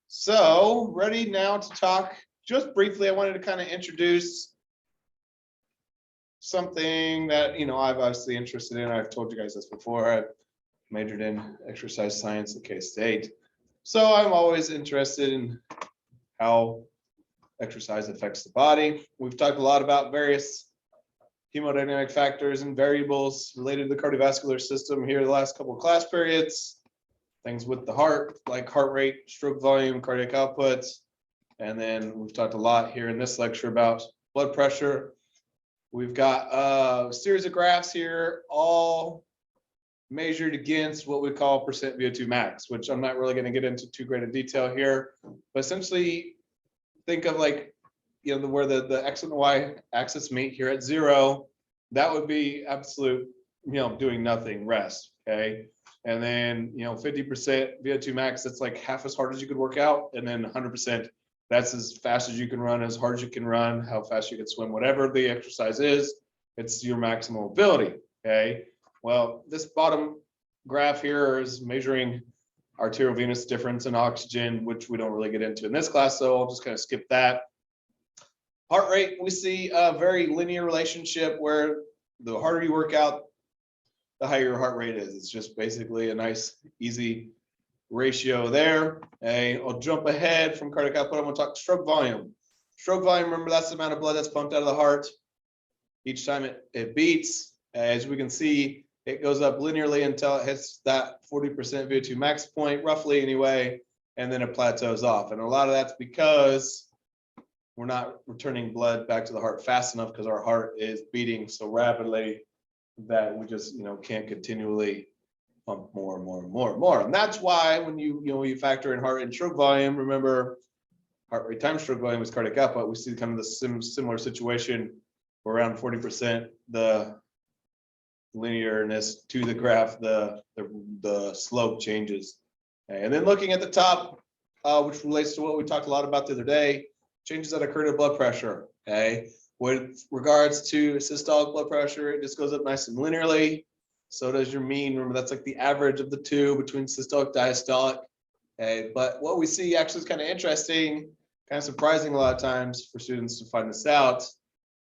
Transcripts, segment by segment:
So ready now to talk just briefly. I wanted to kind of introduce something that, I'm obviously interested in. I've told you guys this before. I majored in exercise science at K-State. So I'm always interested in how exercise affects the body. We've talked a lot about various hemodynamic factors and variables related to the cardiovascular system here the last couple of class periods. Things with the heart, like heart rate, stroke volume, cardiac output. And then we've talked a lot here in this lecture about blood pressure. We've got a series of graphs here, all measured against what we call percent VO2 max, which I'm not really going to get into too great a detail here. But essentially, think of like, where the X and the Y axis meet here at 0. That would be absolute, doing nothing, rest, okay? And then, 50% VO2 max, that's like half as hard as you could work out. And then 100%, that's as fast as you can run, as hard as you can run, how fast you can swim, whatever the exercise is, it's your maximum ability, okay? Well, this bottom graph here is measuring arteriovenous difference in oxygen, which we don't really get into in this class, so I'll just kind of skip that. Heart rate, we see a very linear relationship where the harder you work out, the higher your heart rate is. It's just basically a nice, easy ratio there. Okay, I'll jump ahead from cardiac output. I'm going to talk stroke volume. Stroke volume, remember, that's the amount of blood that's pumped out of the heart each time it beats. As we can see, it goes up linearly until it hits that 40% VO2 max point, roughly anyway, and then it plateaus off. And a lot of that's because we're not returning blood back to the heart fast enough because our heart is beating so rapidly that we just, can't continually pump more and more and more and more. And that's why when you factor in heart and stroke volume, remember heart rate times stroke volume is cardiac output. We see kind of the similar situation where around 40%, the linearness to the graph, the slope changes. Okay. And then looking at the top, which relates to what we talked a lot about the other day, changes that occur to blood pressure. Okay. With regards to systolic blood pressure, it just goes up nice and linearly. So does your mean. Remember, that's like the average of the two between systolic, diastolic. Okay. But what we see actually is kind of interesting, kind of surprising a lot of times for students to find this out,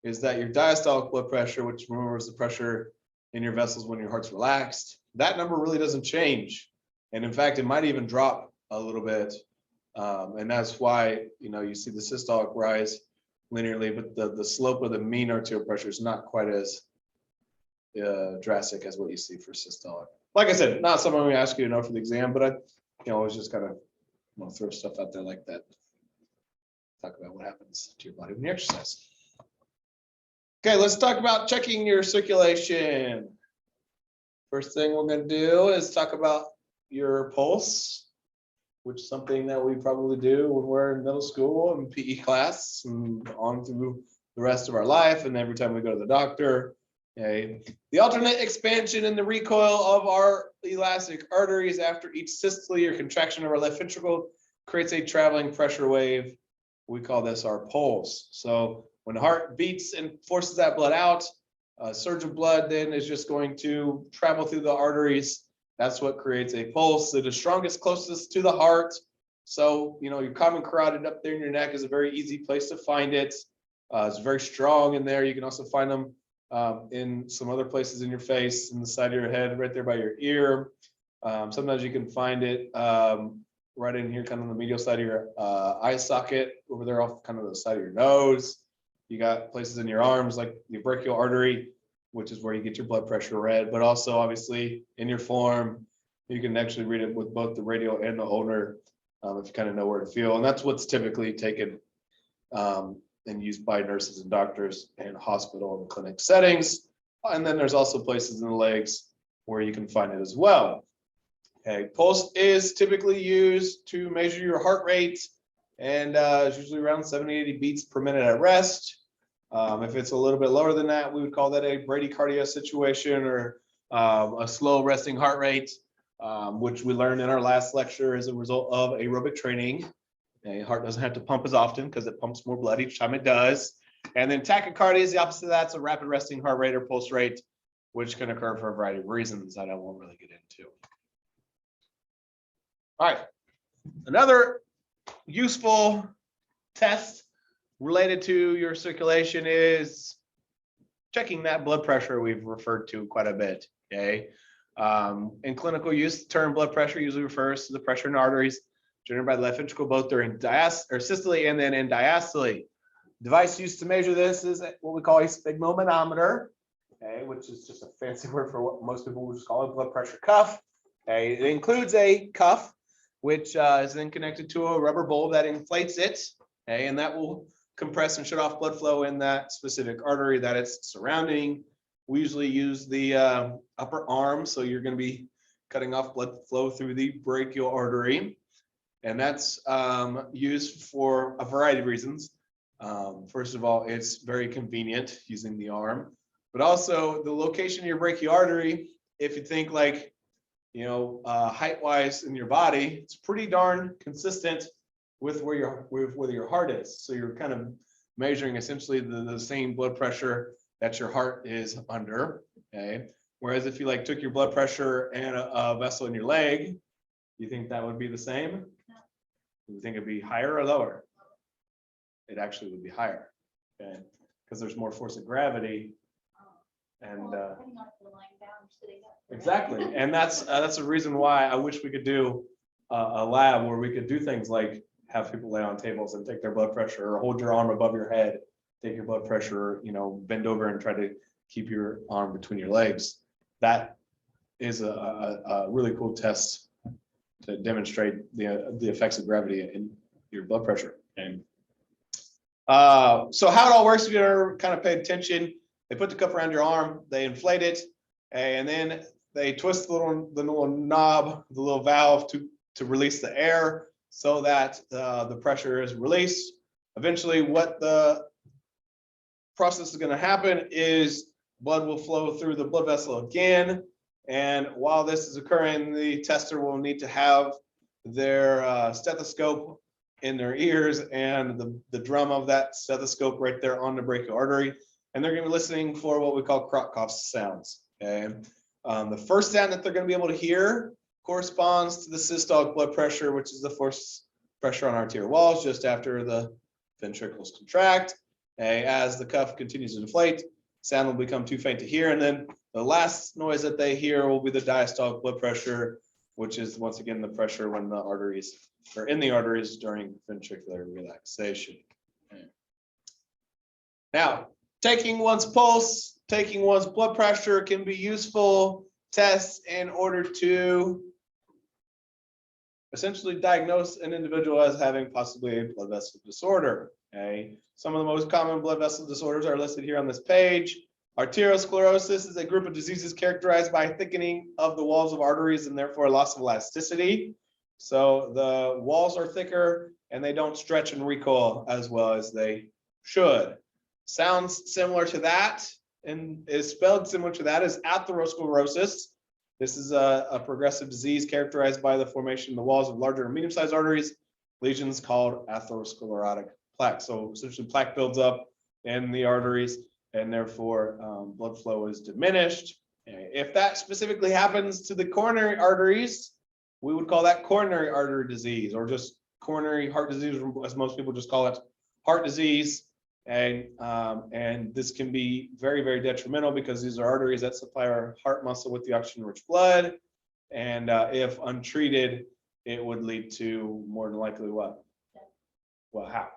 is that your diastolic blood pressure, which remember is the pressure in your vessels when your heart's relaxed, that number really doesn't change. And in fact, it might even drop a little bit. And that's why, you see the systolic rise linearly, but the slope of the mean arterial pressure is not quite as drastic as what you see for systolic. Like I said, not something we ask you to know for the exam, but I always just kind of want to throw stuff out there like that. Talk about what happens to your body when you exercise. Okay, let's talk about checking your circulation. First thing we're going to do is talk about your pulse, which is something that we probably do when we're in middle school and PE class and on through the rest of our life and every time we go to the doctor. Okay. The alternate expansion and the recoil of our elastic arteries after each systole or contraction of our left ventricle creates a traveling pressure wave. We call this our pulse. So when the heart beats and forces that blood out, a surge of blood then is just going to travel through the arteries. That's what creates a pulse. It is strongest closest to the heart. So, your common carotid up there in your neck is a very easy place to find it. It's very strong in there. You can also find them in some other places in your face, in the side of your head, right there by your ear. Sometimes you can find it right in here, kind of on the medial side of your eye socket, over there off kind of the side of your nose. You got places in your arms like the brachial artery, which is where you get your blood pressure read, but also obviously in your form, you can actually read it with both the radial and the ulnar if you kind of know where to feel. And that's what's typically taken and used by nurses and doctors in hospital and clinic settings. And then there's also places in the legs where you can find it as well. Okay, pulse is typically used to measure your heart rate, and it's usually around 70-80 beats per minute at rest. If it's a little bit lower than that, we would call that a bradycardia situation or a slow resting heart rate, which we learned in our last lecture as a result of aerobic training. The heart doesn't have to pump as often because it pumps more blood each time it does. And then tachycardia is the opposite of that. It's a rapid resting heart rate or pulse rate, which can occur for a variety of reasons that I won't really get into. All right, another useful test related to your circulation is checking that blood pressure we've referred to quite a bit. Okay. In clinical use, the term blood pressure usually refers to the pressure in arteries generated by the left ventricle, both during systole and then in diastole. Device used to measure this is what we call a sphygmomanometer, okay, which is just a fancy word for what most people would just call a blood pressure cuff. Okay, it includes a cuff, which is then connected to a rubber bulb that inflates it, okay, and that will compress and shut off blood flow in that specific artery that it's surrounding. We usually use the upper arm, so you're going to be cutting off blood flow through the brachial artery, and that's used for a variety of reasons. First of all, it's very convenient using the arm, but also the location of your brachial artery, if you think like, you know, height-wise in your body, it's pretty darn consistent with where your heart is. So you're kind of measuring essentially the same blood pressure that your heart is under. Okay. Whereas if you like took your blood pressure and a vessel in your leg, you think that would be the same? You think it'd be higher or lower? It actually would be higher. Okay. Because there's more force of gravity. And exactly, and that's a reason why I wish we could do a lab where we could do things like have people lay on tables and take their blood pressure, or hold your arm above your head, take your blood pressure, you know, bend over and try to keep your arm between your legs. That is a really cool test to demonstrate the effects of gravity in your blood pressure. And so how it all works, if you're kind of pay attention, they put the cuff around your arm, they inflate it, and then they twist the little knob, the little valve to release the air so that the pressure is released. Eventually, what the process is going to happen is blood will flow through the blood vessel again. And while this is occurring, the tester will need to have their stethoscope in their ears and the drum of that stethoscope right there on the brachial artery. And they're going to be listening for what we call Krotkoff sounds. Okay. The first sound that they're going to be able to hear corresponds to the systolic blood pressure, which is the force pressure on arterial walls just after the ventricles contract. Okay. As the cuff continues to inflate, sound will become too faint to hear. And then the last noise that they hear will be the diastolic blood pressure, which is once again the pressure when the arteries are in the arteries during ventricular relaxation. Okay. Now, taking one's pulse, taking one's blood pressure can be useful tests in order to essentially diagnose an individual as having possibly a blood vessel disorder. Okay. Some of the most common blood vessel disorders are listed here on this page. Arteriosclerosis is a group of diseases characterized by thickening of the walls of arteries and therefore loss of elasticity. So the walls are thicker and they don't stretch and recoil as well as they should. Sounds similar to that and is spelled similar to that is atherosclerosis. This is a progressive disease characterized by the formation of the walls of larger and medium-sized arteries, lesions called atherosclerotic plaque. So essentially plaque builds up in the arteries and therefore blood flow is diminished. If that specifically happens to the coronary arteries, we would call that coronary artery disease or just coronary heart disease, as most people just call it heart disease. And this can be very, very detrimental because these are arteries that supply our heart muscle with the oxygen-rich blood. And if untreated, it would lead to more than likely what? Well, how?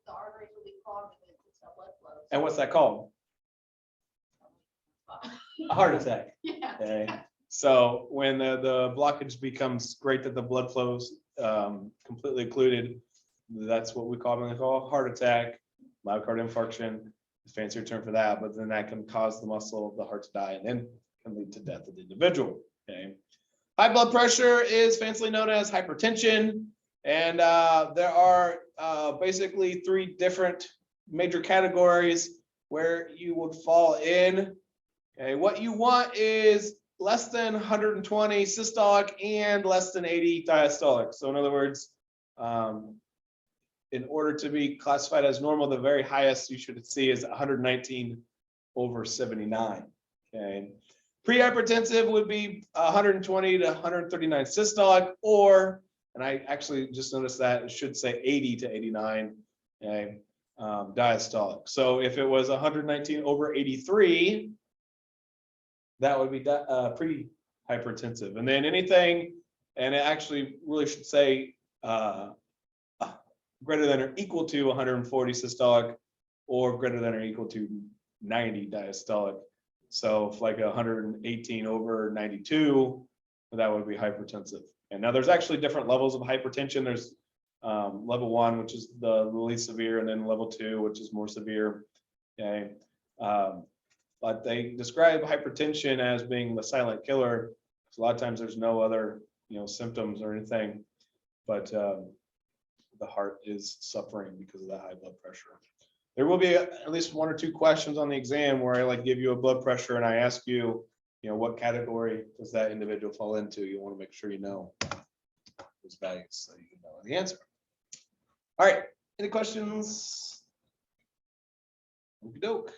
The arteries will be clogged with blood flow. And what's that called? A heart attack. Yeah. Okay. So when the blockage becomes great that the blood flows completely occluded, that's what we commonly call a heart attack, myocardial infarction, a fancier term for that, but then that can cause the muscle of the heart to die and then can lead to death of the individual. Okay. High blood pressure is fancily known as hypertension, and there are basically three different major categories where you would fall in. Okay. What you want is less than 120 systolic and less than 80 diastolic. So in other words, in order to be classified as normal, the very highest you should see is 119/79. Okay. Pre-hypertensive would be 120 to 139 systolic, or, and I actually just noticed that it should say 80 to 89, okay, diastolic. So if it was 119 over 83, that would be pre-hypertensive. And then anything, and it actually really should say greater than or equal to 140 systolic, or greater than or equal to 90 diastolic. So if like 118 over 92, that would be hypertensive. And now there's actually different levels of hypertension. There's level 1, which is the least severe, and then level 2, which is more severe. Okay. But they describe hypertension as being the silent killer. So a lot of times there's no other, symptoms or anything, but the heart is suffering because of the high blood pressure. There will be at least 1 or 2 questions on the exam where I like give you a blood pressure and I ask you, what category does that individual fall into? You want to make sure you know those values so you can know the answer. All right, any questions? Okey doke.